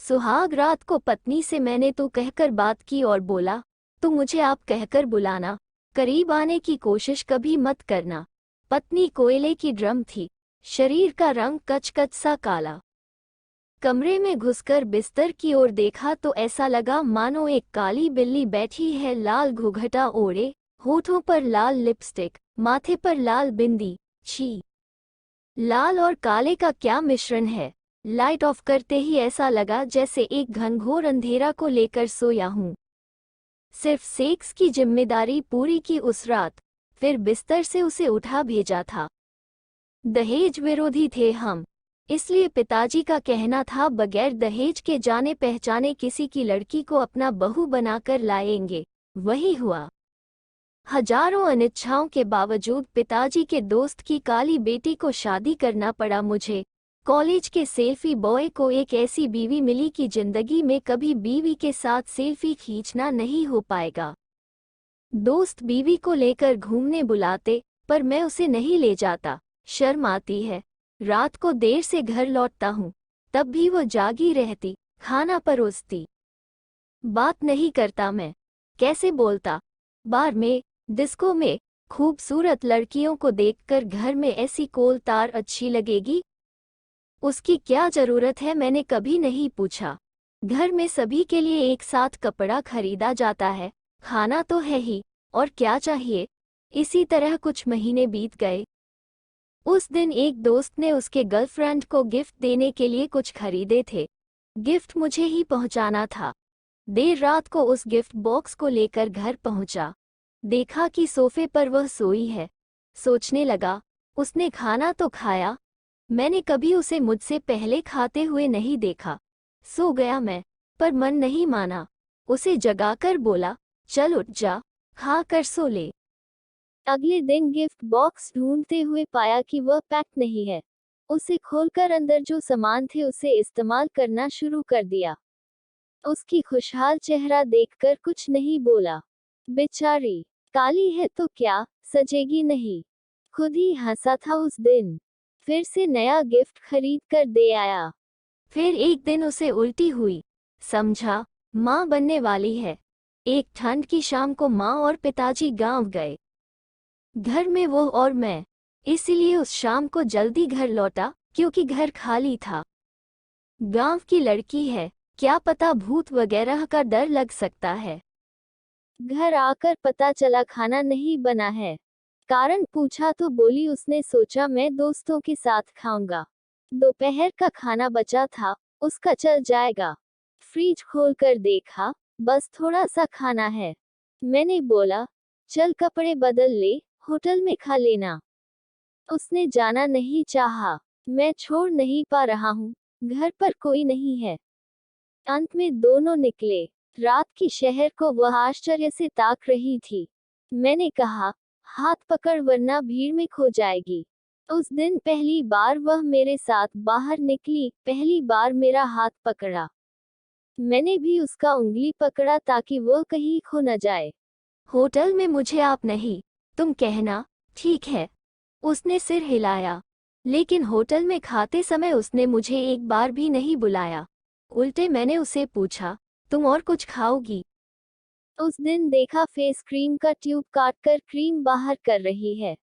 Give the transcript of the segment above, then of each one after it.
सुहाग रात को पत्नी से मैंने तो कहकर बात की और बोला, तुम मुझे आप कहकर बुलाना, करीब आने की कोशिश कभी मत करना। पत्नी कोयले की ड्रम थी, शरीर का रंग कचकच सा काला। कमरे में घुसकर बिस्तर की ओर देखा तो ऐसा लगा मानो एक काली बिल्ली बैठी है, लाल घूंघटा ओढ़े, होठों पर लाल लिपस्टिक, माथे पर लाल बिंदी। छी! लाल और काले का क्या मिश्रण है। लाइट ऑफ करते ही ऐसा लगा जैसे एक घनघोर अंधेरा को लेकर सोया हूं। सिर्फ सेक्स की जिम्मेदारी पूरी की उस रात, फिर बिस्तर से उसे उठा भेजा था। दहेज विरोधी थे हम, इसलिए पिताजी का कहना था बगैर दहेज के जाने पहचाने किसी की लड़की को अपना बहू बनाकर लाएंगे। वही हुआ। हजारों अनिच्छाओं के बावजूद पिताजी के दोस्त की काली बेटी को शादी करना पड़ा मुझे। कॉलेज के सेल्फी बॉय को एक ऐसी बीवी मिली कि जिंदगी में कभी बीवी के साथ सेल्फी खींचना नहीं हो पाएगा। दोस्त बीवी को लेकर घूमने बुलाते, पर मैं उसे नहीं ले जाता, शर्म आती है। रात को देर से घर लौटता हूँ, तब भी वो जागी रहती, खाना परोसती। बात नहीं करता मैं, कैसे बोलता। बार में, डिस्को में खूबसूरत लड़कियों को देखकर घर में ऐसी कोल तार अच्छी लगेगी? उसकी क्या जरूरत है, मैंने कभी नहीं पूछा। घर में सभी के लिए एक साथ कपड़ा खरीदा जाता है, खाना तो है ही, और क्या चाहिए। इसी तरह कुछ महीने बीत गए। उस दिन एक दोस्त ने उसके गर्लफ्रेंड को गिफ्ट देने के लिए कुछ खरीदे थे। गिफ्ट मुझे ही पहुंचाना था। देर रात को उस गिफ्ट बॉक्स को लेकर घर पहुंचा, देखा कि सोफे पर वह सोई है। सोचने लगा, उसने खाना तो खाया, मैंने कभी उसे मुझसे पहले खाते हुए नहीं देखा। सो गया मैं, पर मन नहीं माना। उसे जगाकर बोला, चल उठ जा, खा कर सो ले। अगले दिन गिफ्ट बॉक्स ढूंढते हुए पाया कि वह पैक नहीं है। उसे खोलकर अंदर जो सामान थे उसे इस्तेमाल करना शुरू कर दिया। उसकी खुशहाल चेहरा देखकर कुछ नहीं बोला। बेचारी, काली है तो क्या, सजेगी नहीं। खुद ही हंसा था उस दिन। फिर से नया गिफ्ट खरीद कर दे आया। फिर एक दिन उसे उल्टी हुई, समझा माँ बनने वाली है। एक ठंड की शाम को माँ और पिताजी गांव गए। घर में वो और मैं, इसलिए उस शाम को जल्दी घर लौटा, क्योंकि घर खाली था। गांव की लड़की है, क्या पता भूत वगैरह का डर लग सकता है। घर आकर पता चला खाना नहीं बना है। कारण पूछा तो बोली उसने सोचा मैं दोस्तों के साथ खाऊंगा। दोपहर का खाना बचा था, उसका चल जाएगा। फ्रिज खोलकर देखा, बस थोड़ा सा खाना है। मैंने बोला, चल कपड़े बदल ले, होटल में खा लेना। उसने जाना नहीं चाहा। मैं छोड़ नहीं पा रहा हूँ, घर पर कोई नहीं है। अंत में दोनों निकले। रात की शहर को वह आश्चर्य से ताक रही थी। मैंने कहा, हाथ पकड़ वरना भीड़ में खो जाएगी। उस दिन पहली बार वह मेरे साथ बाहर निकली, पहली बार मेरा हाथ पकड़ा। मैंने भी उसका उंगली पकड़ा ताकि वह कहीं खो न जाए। होटल में मुझे आप नहीं, तुम कहना, ठीक है। उसने सिर हिलाया, लेकिन होटल में खाते समय उसने मुझे एक बार भी नहीं बुलाया। उल्टे मैंने उसे पूछा, तुम और कुछ खाओगी? उस दिन देखा फेस क्रीम का ट्यूब काटकर क्रीम बाहर कर रही है।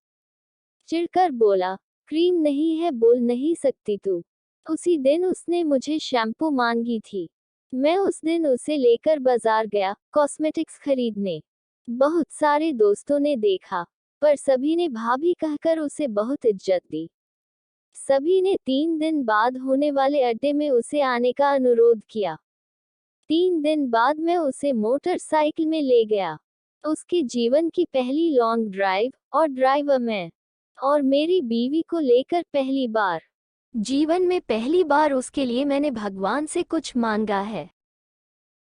चिढ़कर बोला, क्रीम नहीं है बोल नहीं सकती तू। उसी दिन उसने मुझे शैम्पू मांगी थी। मैं उस दिन उसे लेकर बाजार गया, कॉस्मेटिक्स खरीदने। बहुत सारे दोस्तों ने देखा, पर सभी ने भाभी कहकर उसे बहुत इज्जत दी। सभी ने 3 दिन बाद होने वाले अड्डे में उसे आने का अनुरोध किया। 3 दिन बाद मैं उसे मोटरसाइकिल में ले गया। उसके जीवन की पहली लॉन्ग ड्राइव, और ड्राइवर मैं। और मेरी बीवी को लेकर पहली बार। जीवन में पहली बार उसके लिए मैंने भगवान से कुछ मांगा है।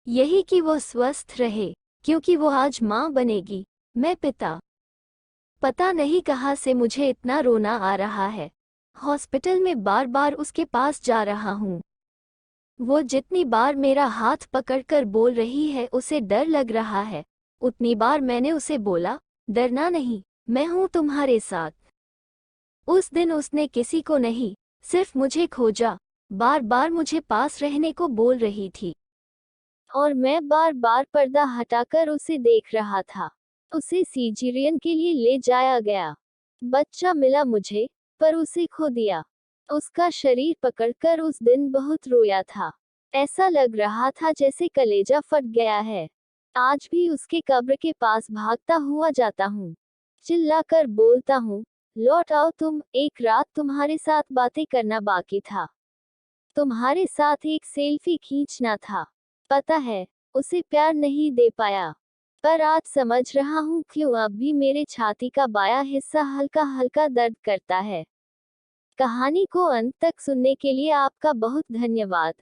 यही कि वो स्वस्थ रहे, क्योंकि वो आज माँ बनेगी, मैं पिता। पता नहीं कहाँ से मुझे इतना रोना आ रहा है। हॉस्पिटल में बार बार उसके पास जा रहा हूँ। वो जितनी बार मेरा हाथ पकड़कर बोल रही है उसे डर लग रहा है, उतनी बार मैंने उसे बोला, डरना नहीं, मैं हूँ तुम्हारे साथ। उस दिन उसने किसी को नहीं, सिर्फ मुझे खोजा। बार बार मुझे पास रहने को बोल रही थी और मैं बार बार पर्दा हटाकर उसे देख रहा था। उसे सीजेरियन के लिए ले जाया गया। बच्चा मिला मुझे, पर उसे खो दिया। उसका शरीर पकड़कर उस दिन बहुत रोया था। ऐसा लग रहा था जैसे कलेजा फट गया है। आज भी उसके कब्र के पास भागता हुआ जाता हूँ। चिल्लाकर बोलता हूँ, लौट आओ तुम, एक रात तुम्हारे साथ बातें करना बाकी था। तुम्हारे साथ एक सेल्फी खींचना था। पता है, उसे प्यार नहीं दे पाया। पर आज समझ रहा हूँ क्यों अब भी मेरे छाती का बायां हिस्सा हल्का हल्का दर्द करता है। कहानी को अंत तक सुनने के लिए आपका बहुत धन्यवाद।